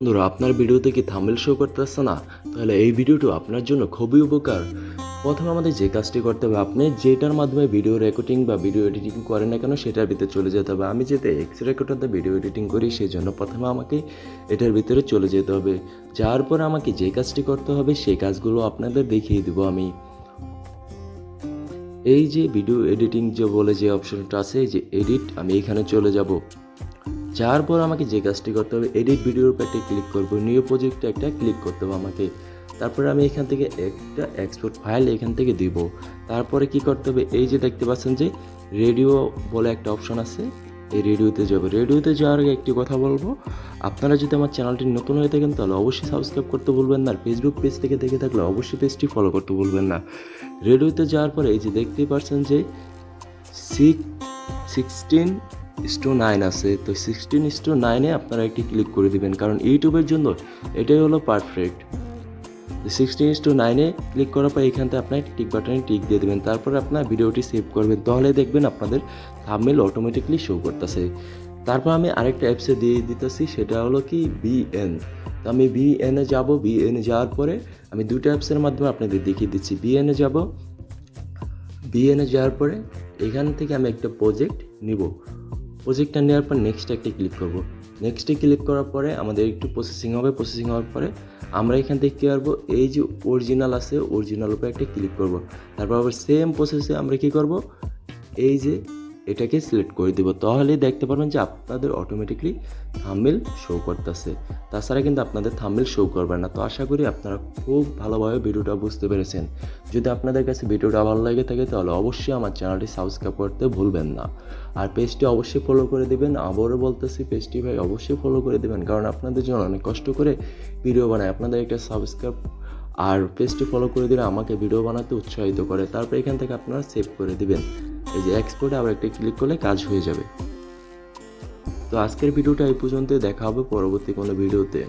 বন্ধুরা, আপনার ভিডিওতে কি থাম্বনেল শো করতেছে না? তাহলে এই ভিডিওটি আপনার জন্য খুবই উপকার। প্রথমে আমাদের যে কাজটি করতে হবে, আপনি যেটার মাধ্যমে ভিডিও রেকর্ডিং বা ভিডিও এডিটিং করেন না কেন সেটার ভিতরে চলে যেতে হবে। আমি যেতে এক্স রেকর্ডারতে ভিডিও এডিটিং করি, সেই জন্য প্রথমে আমাকে এটার ভিতরে চলে যেতে হবে। যাওয়ার পর আমাকে যে কাজটি করতে হবে সেই কাজগুলো আপনাদের দেখিয়ে দেবো আমি। এই যে ভিডিও এডিটিং যে বলে যে অপশনটা আছে, এই যে এডিট, আমি এখানে চলে যাব। যাওয়ার পর আমাকে যে কাজটি করতে হবে, এডিট ভিডিওর উপর একটা ক্লিক করব, নিউ প্রজেক্টে একটা ক্লিক করতে হবে আমাকে। তারপরে আমি এখান থেকে একটা এক্সপোর্ট ফাইল এখান থেকে দিব। তারপরে কি করতে হবে, এই যে দেখতে পাচ্ছেন যে রেডিও বলে একটা অপশন আছে, এই রেডিওতে যাবে। রেডিওতে যাওয়ার আগে একটি কথা বলবো, আপনারা যদি আমার চ্যানেলটি নতুন হয়ে থাকেন তাহলে অবশ্যই সাবস্ক্রাইব করতে ভুলবেন না, আর ফেসবুক পেজ থেকে দেখে থাকলে অবশ্যই পেজটি ফলো করতে ভুলবেন না। রেডিওতে যাওয়ার পরে এই যে দেখতেই পাচ্ছেন যে 16:9 আছে, তো 16:9 আপনারা একটি ক্লিক করে দিবেন, কারণ ইউটিউবের জন্য এটাই হলো পারফেক্ট। 16:9 ক্লিক করার পর এখান থেকে আপনার টিক বাটনে টিক দিয়ে দেবেন। তারপর আপনার ভিডিওটি সেভ করবেন, তাহলে দেখবেন আপনাদের থাম্বনেল অটোমেটিকলি শো করতেছে। তারপর আমি আরেকটা অ্যাপসে দিয়ে দিতেছি, সেটা হলো কি বিএন। তো আমি বিএনে যাব। বিএনে যাওয়ার পরে আমি দুটো অ্যাপসের মাধ্যমে আপনাদের দেখিয়ে দিচ্ছি। বিএনে যাব। বিএনে যাওয়ার পরে এখান থেকে আমি একটা প্রজেক্ট নিব। প্রজেক্টটা নেওয়ার পর নেক্সটে একটা ক্লিক করব। নেক্সটে ক্লিক করার পরে আমাদের একটু প্রসেসিং হবে। প্রসেসিং হওয়ার পরে আমরা এখান থেকে কী করবো, এই যে অরিজিনাল আছে অরিজিনাল উপরে একটা ক্লিক করব। তারপর আবার সেম প্রসেসে আমরা কী করব, এই যে এটাকে সিলেক্ট করে দেব। তাহলে দেখতে পারবেন যে আপনাদের অটোমেটিকলি থাম্বনেল শো করতেছে। তাছাড়া কিন্তু আপনাদের থাম্বনেল শো করবে না। তো আশা করি আপনারা খুব ভালোভাবে ভিডিওটা বুঝতে পেরেছেন। যদি আপনাদের কাছে ভিডিওটা ভালো লাগে থাকে তাহলে অবশ্যই আমার চ্যানেলটি সাবস্ক্রাইব করতে ভুলবেন না, আর পেজটি অবশ্যই ফলো করে দেবেন। আবারও বলতেছি, পেজটি ভাই অবশ্যই ফলো করে দেবেন, কারণ আপনাদের জন্য অনেক কষ্ট করে ভিডিও বানাই। আপনাদের একটা সাবস্ক্রাইব আর পেজটি ফলো করে দিলে আমাকে ভিডিও বানাতে উৎসাহিত করে। তারপর এখান থেকে আপনারা সেভ করে দিবেন। এই যে এক্সপোর্টে আবার একটা ক্লিক করলে কাজ হয়ে যাবে। তো আজকের ভিডিওটা এই পর্যন্ত, দেখা হবে পরবর্তী কোনো ভিডিওতে।